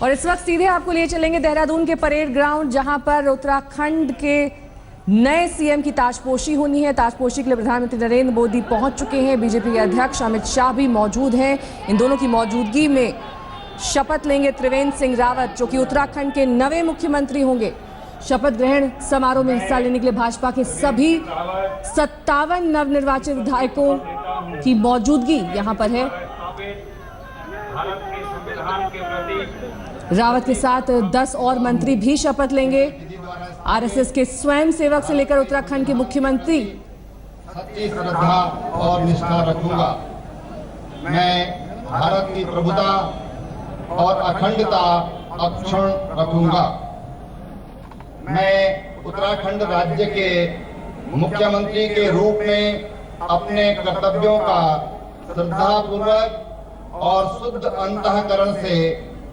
और इस वक्त सीधे आपको लिए चलेंगे देहरादून के परेड ग्राउंड, जहां पर उत्तराखंड के नए सीएम की ताजपोशी होनी है। ताजपोशी के लिए प्रधानमंत्री नरेंद्र मोदी पहुंच चुके हैं। बीजेपी के अध्यक्ष अमित शाह भी मौजूद हैं। इन दोनों की मौजूदगी में शपथ लेंगे त्रिवेंद्र सिंह रावत, जो कि उत्तराखंड के नवे मुख्यमंत्री होंगे। शपथ ग्रहण समारोह में हिस्सा लेने के लिए भाजपा के सभी 57 नवनिर्वाचित विधायकों की मौजूदगी यहां पर है। रावत के साथ 10 और मंत्री भी शपथ लेंगे। आरएसएस के स्वयं सेवक से लेकर उत्तराखंड के मुख्यमंत्री। सच्ची श्रद्धा और निष्ठा रखूंगा। मैं भारत की प्रभुता और अखंडता अक्षुण्ण रखूंगा। मैं उत्तराखंड राज्य के मुख्यमंत्री के रूप में अपने कर्तव्यों का श्रद्धापूर्वक और शुद्ध अंतःकरण से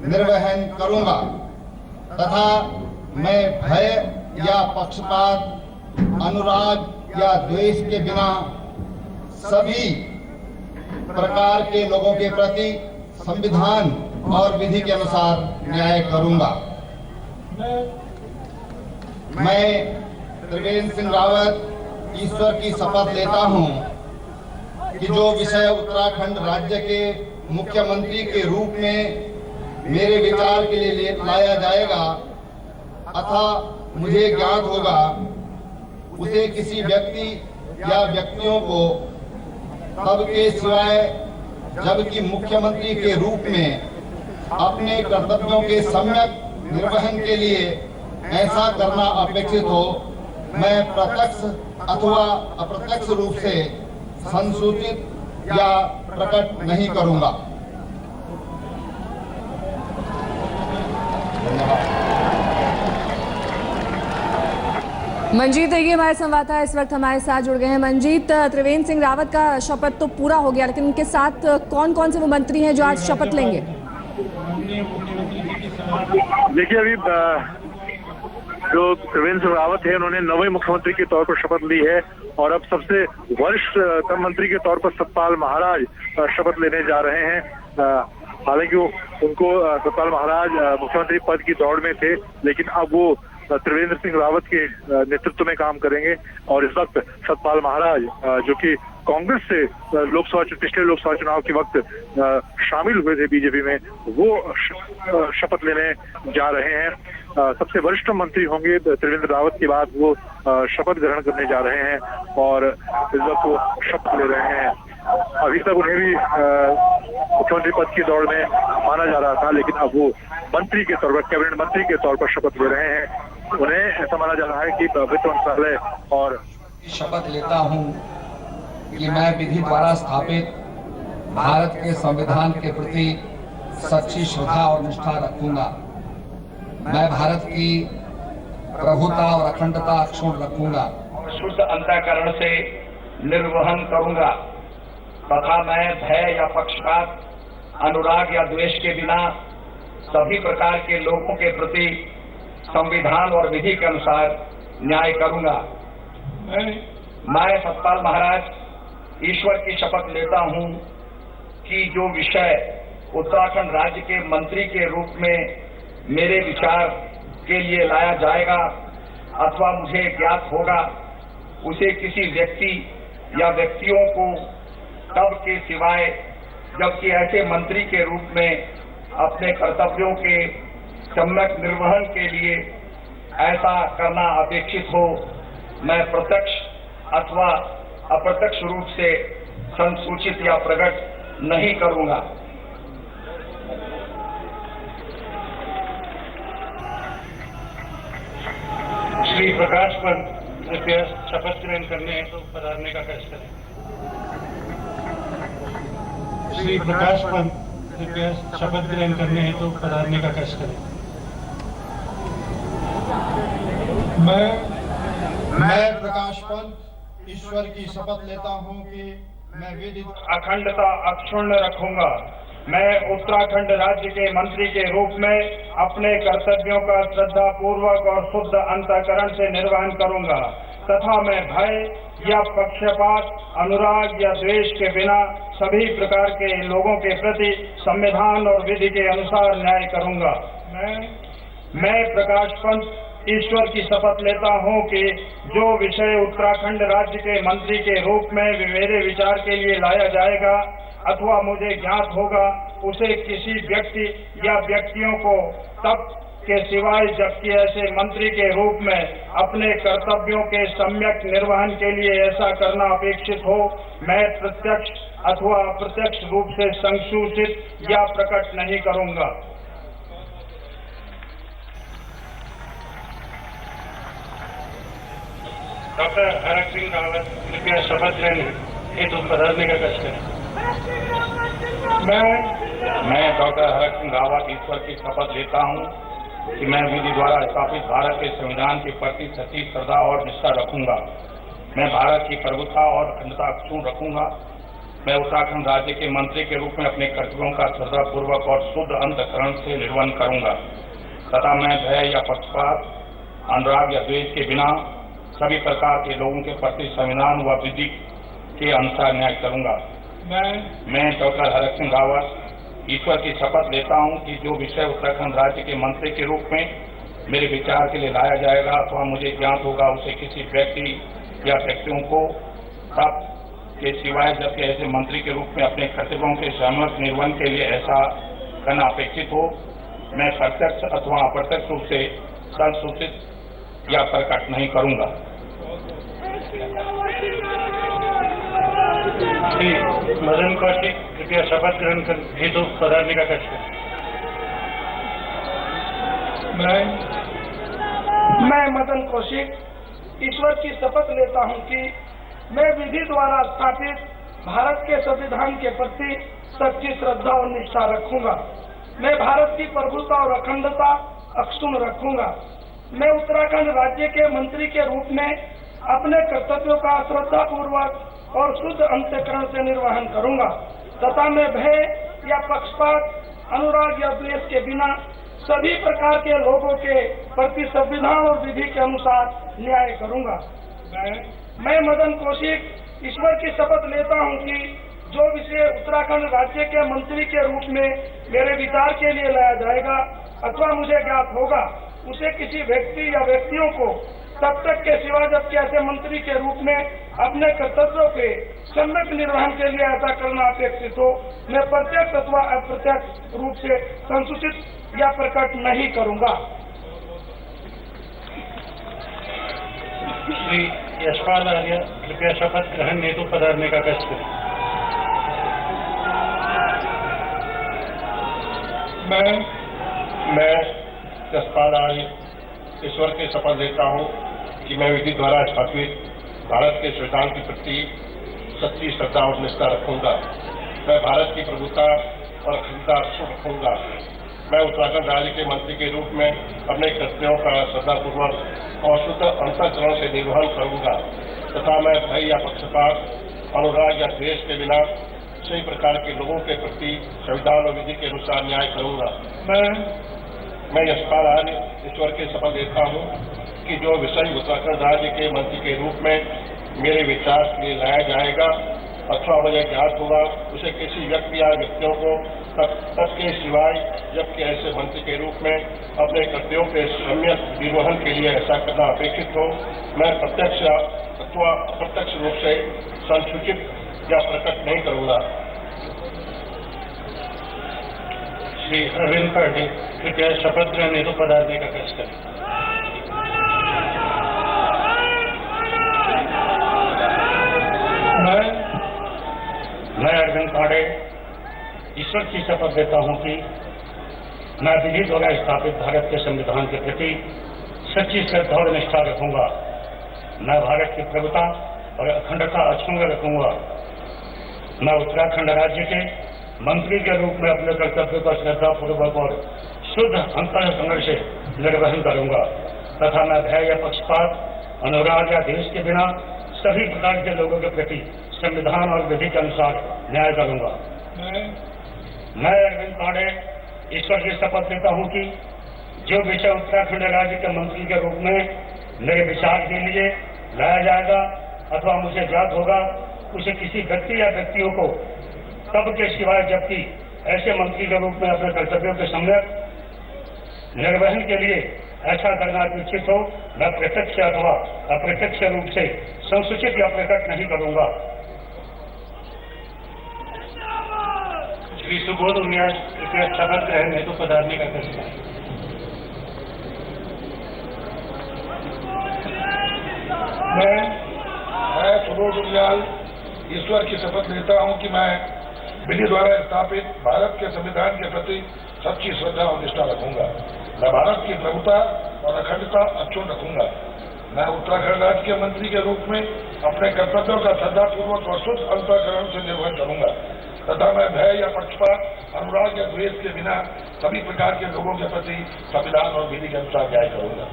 निर्वहन करूंगा तथा मैं भय या पक्षपात, अनुराग या द्वेष के बिना सभी प्रकार के लोगों के प्रति संविधान और विधि के अनुसार न्याय करूंगा। मैं त्रिवेंद्र सिंह रावत ईश्वर की शपथ लेता हूं कि जो विषय उत्तराखंड राज्य के मुख्यमंत्री के रूप में मेरे विचार के लिए लाया जाएगा अथा मुझे ज्ञात होगा, उसे किसी व्यक्ति या व्यक्तियों को तब के सिवाय जबकि मुख्यमंत्री के रूप में अपने कर्तव्यों के सम्यक निर्वहन के लिए ऐसा करना अपेक्षित हो, मैं प्रत्यक्ष अथवा अप्रत्यक्ष रूप से संसूचित या प्रकट नहीं करूंगा। मंजीत देखिए हमारे संवाददाता इस वक्त हमारे साथ जुड़ गए हैं। मंजीत, त्रिवेंद्र सिंह रावत का शपथ तो पूरा हो गया, लेकिन उनके साथ कौन कौन से वो मंत्री हैं जो आज शपथ लेंगे? देखिए, अभी जो त्रिवेंद्र सिंह रावत है, उन्होंने नवे मुख्यमंत्री के तौर पर शपथ ली है और अब सबसे वरिष्ठ मंत्री के तौर पर सतपाल महाराज शपथ लेने जा रहे हैं। हालांकि उनको सतपाल महाराज मुख्यमंत्री पद की दौड़ में थे, लेकिन अब वो त्रिवेंद्र सिंह रावत के नेतृत्व में काम करेंगे और इस वक्त सतपाल महाराज, जो कि कांग्रेस से पिछले लोकसभा चुनाव के वक्त शामिल हुए थे बीजेपी में, वो शपथ लेने जा रहे हैं। सबसे वरिष्ठ मंत्री होंगे त्रिवेंद्र रावत के बाद वो शपथ ग्रहण करने जा रहे हैं और इस वक्त वो शपथ ले रहे हैं। अभी तक उन्हें भी मुख्यमंत्री पद की दौड़ में माना जा रहा था, लेकिन अब वो मंत्री के तौर पर, कैबिनेट मंत्री के तौर पर शपथ ले रहे हैं। उन्हें ऐसा माना जा रहा है कि वित्त मंत्रालय और शपथ लेता हूं कि मैं विधि द्वारा स्थापित भारत के संविधान के प्रति सच्ची श्रद्धा और निष्ठा रखूंगा। मैं भारत की प्रभुता और अखंडता अक्षुण्ण रखूंगा। शुद्ध अंतःकरण से निर्वहन करूंगा तथा मैं भय या पक्षपात, अनुराग या द्वेष के बिना सभी प्रकार के लोगों के प्रति संविधान और विधि के अनुसार न्याय करूंगा। मैं सतपाल महाराज ईश्वर की शपथ लेता हूं कि जो विषय उत्तराखंड राज्य के मंत्री के रूप में मेरे विचार के लिए लाया जाएगा अथवा मुझे ज्ञात होगा, उसे किसी व्यक्ति या व्यक्तियों को तब के सिवाय जबकि ऐसे मंत्री के रूप में अपने कर्तव्यों के सम्यक निर्वहन के लिए ऐसा करना अपेक्षित हो, मैं प्रत्यक्ष अथवा अप्रत्यक्ष रूप से संसूचित या प्रकट नहीं करूंगा। श्री प्रकाश पंत कृपया शपथ ग्रहण करने हेतु पधारने का कष्ट करें। श्री प्रकाश पंत कृपया शपथ ग्रहण करने हेतु पधारने का कष्ट करें। मैं प्रकाश पंत ईश्वर की शपथ लेता हूं कि मैं विधि अखंडता अक्षुण्ण रखूंगा। मैं उत्तराखंड राज्य के मंत्री के रूप में अपने कर्तव्यों का श्रद्धा पूर्वक और शुद्ध अंतःकरण से निर्वहन करूंगा तथा मैं भय या पक्षपात, अनुराग या द्वेष के बिना सभी प्रकार के लोगों के प्रति संविधान और विधि के अनुसार न्याय करूंगा। मैं प्रकाश पंत ईश्वर की शपथ लेता हूं कि जो विषय उत्तराखंड राज्य के मंत्री के रूप में मेरे विचार के लिए लाया जाएगा अथवा मुझे ज्ञात होगा, उसे किसी व्यक्ति या व्यक्तियों को तब के सिवाय जबकि ऐसे मंत्री के रूप में अपने कर्तव्यों के सम्यक निर्वहन के लिए ऐसा करना अपेक्षित हो, मैं प्रत्यक्ष अथवा अप्रत्यक्ष रूप से संसूचित या प्रकट नहीं करूंगा। डॉक्टर हरक सिंह रावत कृपया शपथ लेने हेतु पधारने का कष्ट करें। मैं डॉक्टर हरक सिंह रावत ईश्वर की शपथ लेता हूं कि मैं विधि द्वारा स्थापित भारत के संविधान के प्रति सच्ची श्रद्धा और निष्ठा रखूंगा। मैं भारत की प्रभुता और अखंडता अक्षुण्ण रखूंगा। मैं उत्तराखंड राज्य के मंत्री के रूप में अपने कर्तव्यों का श्रद्धापूर्वक और शुद्ध अंतःकरण से निर्वहन करूंगा तथा मैं भय या पक्षपात, अनुराग या द्वेष के बिना सभी प्रकार के लोगों के प्रति संविधान व विधि के अनुसार न्याय करूंगा। मैं डॉक्टर हरक सिंह रावत ईश्वर की शपथ लेता हूं कि जो विषय उत्तराखंड राज्य के मंत्री के रूप में मेरे विचार के लिए लाया जाएगा अथवा मुझे ज्ञात होगा, उसे किसी व्यक्ति या व्यक्तियों को तब के सिवाय जबकि ऐसे मंत्री के रूप में अपने कर्तव्यों के सम्यक निर्वहन के लिए ऐसा करना अपेक्षित हो, मैं प्रत्यक्ष अथवा अप्रत्यक्ष रूप से संसूचित या प्रकट नहीं करूंगा। श्री मदन कौशिक कृपया शपथ ग्रहण कर हेतु पधारने का कष्ट करें। मैं मदन कौशिक ईश्वर की शपथ लेता हूं कि मैं विधि द्वारा स्थापित भारत के संविधान के प्रति सच्ची श्रद्धा और निष्ठा रखूंगा। मैं भारत की प्रभुता और अखंडता अक्षुण्ण रखूंगा। मैं उत्तराखंड राज्य के मंत्री के रूप में अपने कर्तव्यों का श्रद्धा पूर्वक और शुद्ध अंतःकरण से निर्वहन करूंगा तथा मैं भय या पक्षपात, अनुराग या द्वेष के बिना सभी प्रकार के लोगों के प्रति संविधान और विधि के अनुसार न्याय करूंगा। मैं मदन कौशिक ईश्वर की शपथ लेता हूं कि जो विषय उत्तराखंड राज्य के मंत्री के रूप में मेरे विचार के लिए लाया जाएगा अथवा मुझे ज्ञात होगा, उसे किसी व्यक्ति या व्यक्तियों को तब तक के सिवा जबकि ऐसे मंत्री के रूप में अपने कर्तव्यों के सम्यक निर्वहन के लिए ऐसा करना अपेक्षित हो, मैं प्रत्यक्ष अथवा अप्रत्यक्ष रूप से संसूचित या प्रकट नहीं करूंगा। श्री यशपाल आर्य कृपया शपथ ग्रहण हेतु पधारने का कष्ट करें। मैं यशपाल आर्य ईश्वर की शपथ लेता हूं कि मैं विधि द्वारा स्थापित भारत के संविधान के प्रति सच्ची श्रद्धा और निष्ठा रखूंगा। मैं भारत की प्रभुता और अखंडता अक्षुण्ण रखूंगा। मैं उत्तराखंड राज्य के मंत्री के रूप में अपने कर्तव्यों का श्रद्धापूर्वक और शुद्ध अंतःकरण से निर्वहन करूंगा तथा मैं भय या पक्षपात, अनुराग या द्वेष के बिना सभी प्रकार के लोगों के प्रति संविधान और विधि के अनुसार न्याय करूंगा। मैं यशपाल आर्य ईश्वर की शपथ लेता हूं कि जो विषय उत्तराखंड राज्य के मंत्री के रूप में मेरे विचार के लिए लाया जाएगा अथवा मुझे ज्ञात होगा, उसे किसी व्यक्ति या व्यक्तियों को तब के सिवाय जबकि ऐसे मंत्री के रूप में अपने कर्तव्यों के सम्यक निर्वहन के लिए ऐसा करना अपेक्षित हो, मैं प्रत्यक्ष अथवा अप्रत्यक्ष रूप से संसूचित या प्रकट नहीं करूंगा। श्री अरविंद पाटिल कृपया शपथ ग्रहण हेतु पधारने का कष्ट करें। मैं अरविंद पाटिल ईश्वर की शपथ लेता हूं कि मैं विधि द्वारा स्थापित भारत के संविधान के प्रति सच्ची श्रद्धा और निष्ठा रखूंगा। मैं भारत की प्रभुता और अखंडता अक्षुण्ण रखूंगा। मैं उत्तराखंड राज्य के मंत्री के रूप में अपने कर्तव्य का श्रद्धापूर्वक और शुद्ध अंतःकरण से निर्वहन करूंगा तथा मैं भय या पक्षपात, अनुराग या द्वेष के बिना सभी प्रकार के लोगों के प्रति संविधान और विधि के अनुसार न्याय करूंगा। मैं अरविंद पांडे ईश्वर की शपथ लेता हूं कि जो विषय उत्तराखंड राज्य के मंत्री के रूप में मेरे विचार के लिए लाया जाएगा अथवा मुझे ज्ञात होगा उसे किसी व्यक्ति या व्यक्तियों को तब के सिवाय जबकि ऐसे मंत्री के रूप में अपने कर्तव्यों के सम्यक निर्वहन के लिए ऐसा करना अपेक्षित हो, मैं प्रत्यक्ष अथवा अप्रत्यक्ष रूप से संसूचित या प्रकट नहीं करूंगा। श्री सुबोध उनियाल कृपया शपथ ग्रहण हेतु पधारने का प्रश्न है। मैं सुबोध उनियाल ईश्वर की शपथ लेता हूं कि मैं विधि द्वारा स्थापित भारत के संविधान के प्रति सच्ची श्रद्धा और निष्ठा रखूंगा। मैं भारत की प्रभुता और अखंडता अक्षुण्ण रखूंगा। मैं उत्तराखंड राज्य के मंत्री के रूप में अपने कर्तव्यों का श्रद्धापूर्वक और शुद्ध अंतःकरण से निर्वहन करूंगा तथा मैं भय या पक्षपात, अनुराग या द्वेष के बिना सभी प्रकार के लोगों के प्रति संविधान और विधि के अनुसार न्याय करूंगा।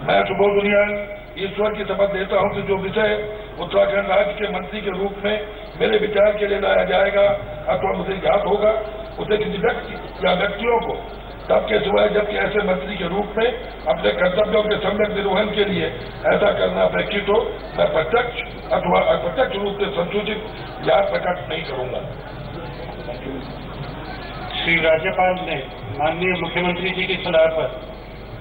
मैं सुबोध उनियाल ईश्वर की शपथ लेता हूं कि जो विषय उत्तराखंड राज्य के मंत्री के रूप में मेरे विचार के लिए लाया जाएगा अथवा मुझे ज्ञात होगा उसे किसी व्यक्ति या व्यक्तियों को तब के सिवाय जबकि ऐसे मंत्री के रूप में अपने कर्तव्यों के सम्यक निर्वहन के लिए ऐसा करना अपेक्षित हो, मैं प्रत्यक्ष अथवा अप्रत्यक्ष रूप से संसूचित या प्रकट नहीं करूंगा। श्री राज्यपाल ने माननीय मुख्यमंत्री जी की सलाह पर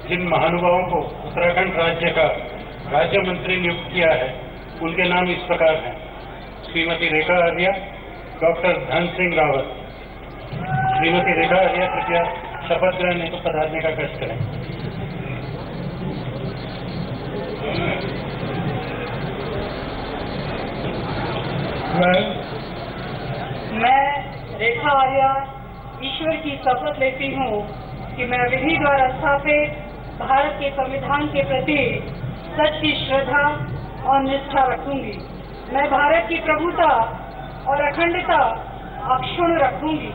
जिन महानुभावों को उत्तराखंड राज्य का राज्य मंत्री नियुक्त किया है उनके नाम इस प्रकार हैं। श्रीमती रेखा आर्या, डॉक्टर धन सिंह रावत। श्रीमती रेखा आर्या कृपया शपथ ग्रहण हेतु पधारने का कष्ट करें। मैं रेखा आर्या ईश्वर की शपथ लेती हूँ कि मैं विधि द्वारा स्थापित भारत के संविधान के प्रति सच्ची श्रद्धा और निष्ठा रखूंगी। मैं भारत की प्रभुता और अखंडता अक्षुण्ण रखूंगी।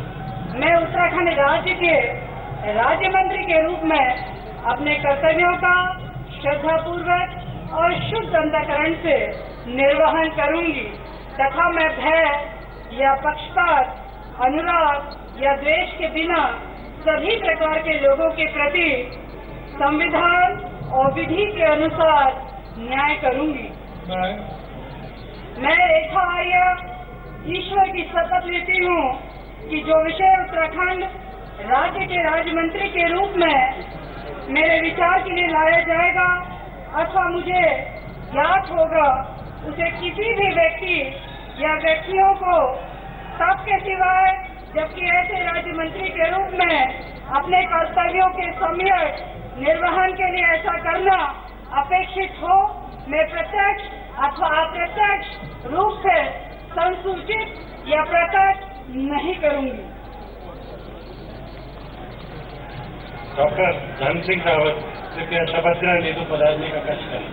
मैं उत्तराखंड राज्य के राज्य मंत्री के रूप में अपने कर्तव्यों का श्रद्धापूर्वक और शुद्ध अंतःकरण से निर्वहन करूंगी तथा मैं भय या पक्षपात, अनुराग या द्वेष के बिना सभी प्रकार के लोगों के प्रति संविधान और विधि के अनुसार न्याय करूंगी। मैं रेखा आर्या ईश्वर की शपथ लेती हूँ कि जो विषय उत्तराखंड राज्य के राज्य मंत्री के रूप में मेरे विचार के लिए लाया जाएगा अथवा मुझे ज्ञात होगा उसे किसी भी व्यक्ति या व्यक्तियों को तब के सिवाय जबकि ऐसे राज्य मंत्री के रूप में अपने कर्तव्यों के सम्यक निर्वहन के लिए ऐसा करना अपेक्षित हो, मैं प्रत्यक्ष अथवा अप्रत्यक्ष रूप से संसूचित या प्रकट नहीं करूंगी। डॉक्टर धन सिंह रावत कृपया शपथ ग्रहण हेतु पधारने का कष्ट करें।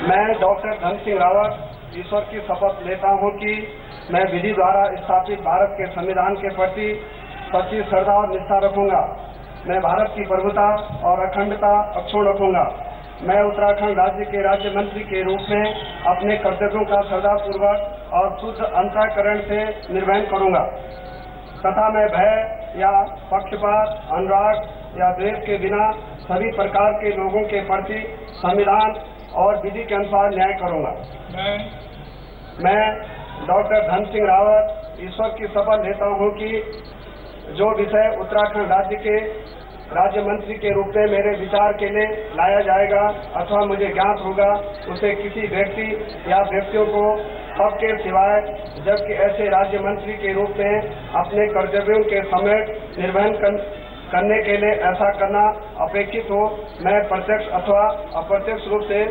मैं डॉक्टर धन सिंह रावत ईश्वर की शपथ लेता हूं कि मैं विधि द्वारा स्थापित भारत के संविधान के प्रति सच्ची श्रद्धा और निष्ठा रखूंगा। मैं भारत की प्रभुता और अखंडता अक्षुण्ण रखूंगा। मैं उत्तराखंड राज्य के राज्य मंत्री के रूप में अपने कर्तव्यों का श्रद्धापूर्वक और शुद्ध अंतःकरण से निर्वहन करूंगा तथा मैं भय या पक्षपात, अनुराग या द्वेष के बिना सभी प्रकार के लोगों के प्रति संविधान और विधि के अनुसार न्याय करूंगा। मैं डॉक्टर धन सिंह रावत ईश्वर की शपथ लेता हूं कि जो विषय उत्तराखंड राज्य के राज्य मंत्री के रूप में मेरे विचार के लिए लाया जाएगा अथवा मुझे ज्ञात होगा उसे किसी व्यक्ति या व्यक्तियों को तब के सिवाय जबकि ऐसे राज्य मंत्री के रूप में अपने कर्तव्यों के समय निर्वहन करने के लिए ऐसा करना अपेक्षित हो, मैं प्रत्यक्ष अथवा अप्रत्यक्ष रूप से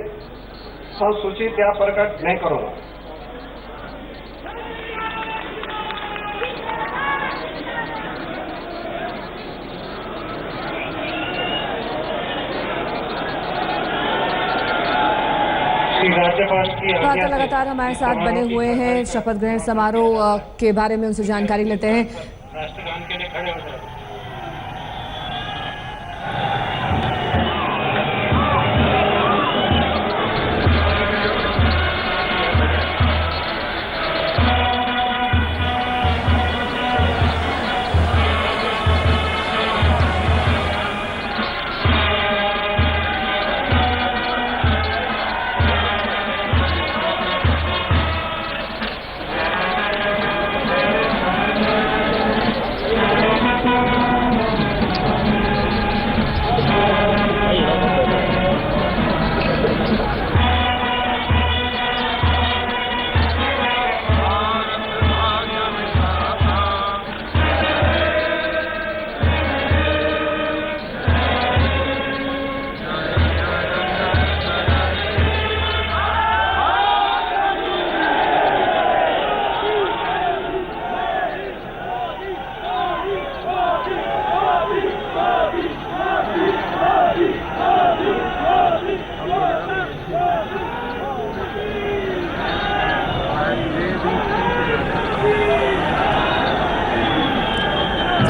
संसूचित या प्रकट नहीं करूंगा। लगातार हमारे साथ बने हुए हैं शपथ ग्रहण समारोह के बारे में उनसे जानकारी लेते हैं। राष्ट्रगान के लिए खड़े हो जाए।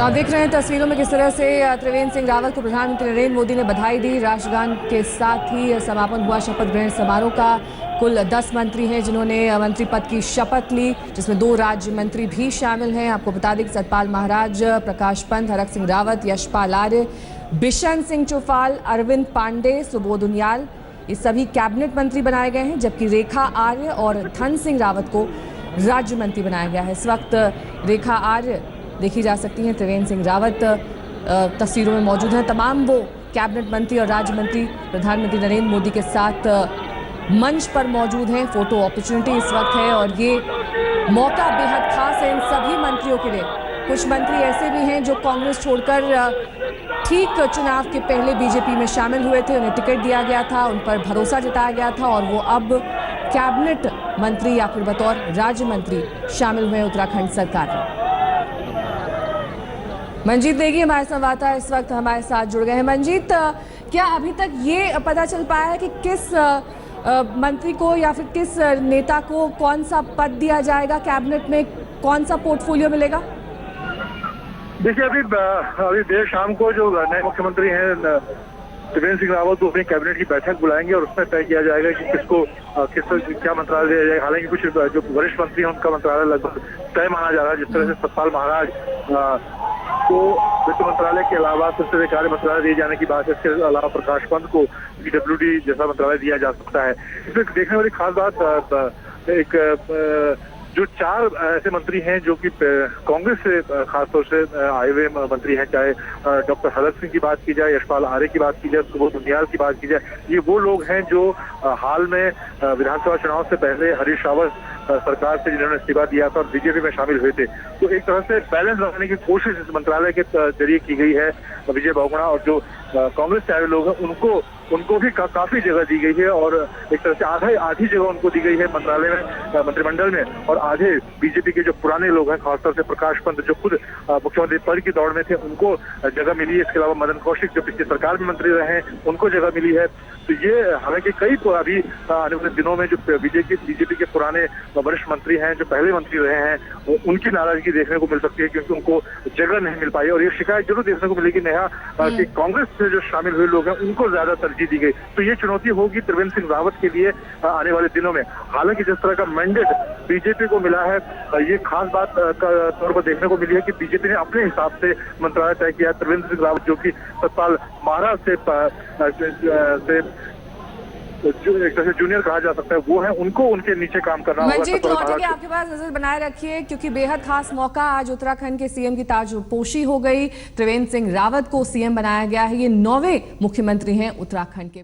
आप देख रहे हैं तस्वीरों में किस तरह से त्रिवेंद्र सिंह रावत को प्रधानमंत्री नरेंद्र मोदी ने बधाई दी। राष्ट्रगान के साथ ही समापन हुआ शपथ ग्रहण समारोह का। कुल 10 मंत्री हैं जिन्होंने मंत्री पद की शपथ ली, जिसमें 2 राज्य मंत्री भी शामिल हैं। आपको बता दें कि सतपाल महाराज, प्रकाश पंत, हरक सिंह रावत, यशपाल आर्य, बिशन सिंह चौफाल, अरविंद पांडे, सुबोध उनियाल, ये सभी कैबिनेट मंत्री बनाए गए हैं, जबकि रेखा आर्य और धन सिंह रावत को राज्य मंत्री बनाया गया है। इस वक्त रेखा आर्य देखी जा सकती हैं, त्रिवेंद्र सिंह रावत तस्वीरों में मौजूद हैं। तमाम वो कैबिनेट मंत्री और राज्य मंत्री प्रधानमंत्री नरेंद्र मोदी के साथ मंच पर मौजूद हैं। फोटो अपॉर्चुनिटी इस वक्त है और ये मौका बेहद खास है इन सभी मंत्रियों के लिए। कुछ मंत्री ऐसे भी हैं जो कांग्रेस छोड़कर ठीक चुनाव के पहले बीजेपी में शामिल हुए थे, उन्हें टिकट दिया गया था, उन पर भरोसा जताया गया था और वो अब कैबिनेट मंत्री या फिर बतौर राज्य मंत्री शामिल हुए उत्तराखंड सरकार में। मंजीत नेगी हमारे संवाददाता इस वक्त हमारे साथ जुड़ गए हैं। मंजीत, क्या अभी तक ये पता चल पाया है कि किस मंत्री को या फिर किस नेता को कौन सा पद दिया जाएगा, कैबिनेट में कौन सा पोर्टफोलियो मिलेगा? देखिए, अभी देर शाम को जो नए मुख्यमंत्री हैं त्रिवेंद्र सिंह रावत को अपनी कैबिनेट की बैठक बुलाएंगे और उसमें तय किया जाएगा कि किसको क्या मंत्रालय दिया जाएगा। हालांकि कुछ जो वरिष्ठ मंत्री हैं उनका मंत्रालय लगभग तय माना जा रहा है। जिस तरह से सतपाल महाराज को वित्त मंत्रालय के अलावा संसदीय कार्य मंत्रालय दिए जाने की बात है, इसके अलावा प्रकाश पंत को PWD जैसा मंत्रालय दिया जा सकता है। इसमें देखने वाली खास बात एक जो 4 ऐसे मंत्री हैं जो कि कांग्रेस से खासतौर से आए हुए मंत्री हैं, चाहे डॉक्टर हरक सिंह की बात की जाए, यशपाल आर्य की बात की जाए, सुबोध उनियाल की बात की जाए, ये वो लोग हैं जो हाल में विधानसभा चुनाव से पहले हरीश रावत सरकार से जिन्होंने इस्तीफा दिया था और बीजेपी में शामिल हुए थे। तो एक तरह से बैलेंस बनाने की कोशिश इस मंत्रालय के जरिए की गई है। विजय बहुगुणा और जो कांग्रेस से आए लोग हैं उनको भी काफी जगह दी गई है और एक तरह से आधी जगह उनको दी गई है मंत्रालय में, मंत्रिमंडल में, और आधे बीजेपी के जो पुराने लोग हैं, खासतौर से प्रकाश पंत जो खुद मुख्यमंत्री पद की दौड़ में थे, उनको जगह मिली है। इसके अलावा मदन कौशिक जो पिछली सरकार में मंत्री रहे हैं, उनको जगह मिली है। तो ये हालांकि कई अभी आने वाले दिनों में जो बीजेपी के पुराने वरिष्ठ मंत्री हैं, जो पहले मंत्री रहे हैं, उनकी नाराजगी देखने को मिल सकती है क्योंकि उनको जगह नहीं मिल पाई। और ये शिकायत जरूर देखने को मिलेगी नेहा कि कांग्रेस से जो शामिल हुए लोग हैं उनको ज्यादा तरजीह दी गई। तो ये चुनौती होगी त्रिवेंद्र सिंह रावत के लिए आने वाले दिनों में। हालांकि जिस तरह का मैंडेट बीजेपी को मिला है, ये खास बात तौर पर देखने को मिली है कि बीजेपी ने अपने हिसाब से मंत्रालय तय किया। त्रिवेंद्र सिंह रावत जो कि सतपाल महाराज से जो एक तरह से जूनियर कहा जा सकता है, वो है, उनको उनके नीचे काम करना होगा। मंजीत लौटेंगे आपके पास, नजर बनाए रखिए क्योंकि बेहद खास मौका आज उत्तराखंड के सीएम की ताजपोशी हो गई। त्रिवेंद्र सिंह रावत को सीएम बनाया गया है। ये 9वें मुख्यमंत्री हैं उत्तराखंड के।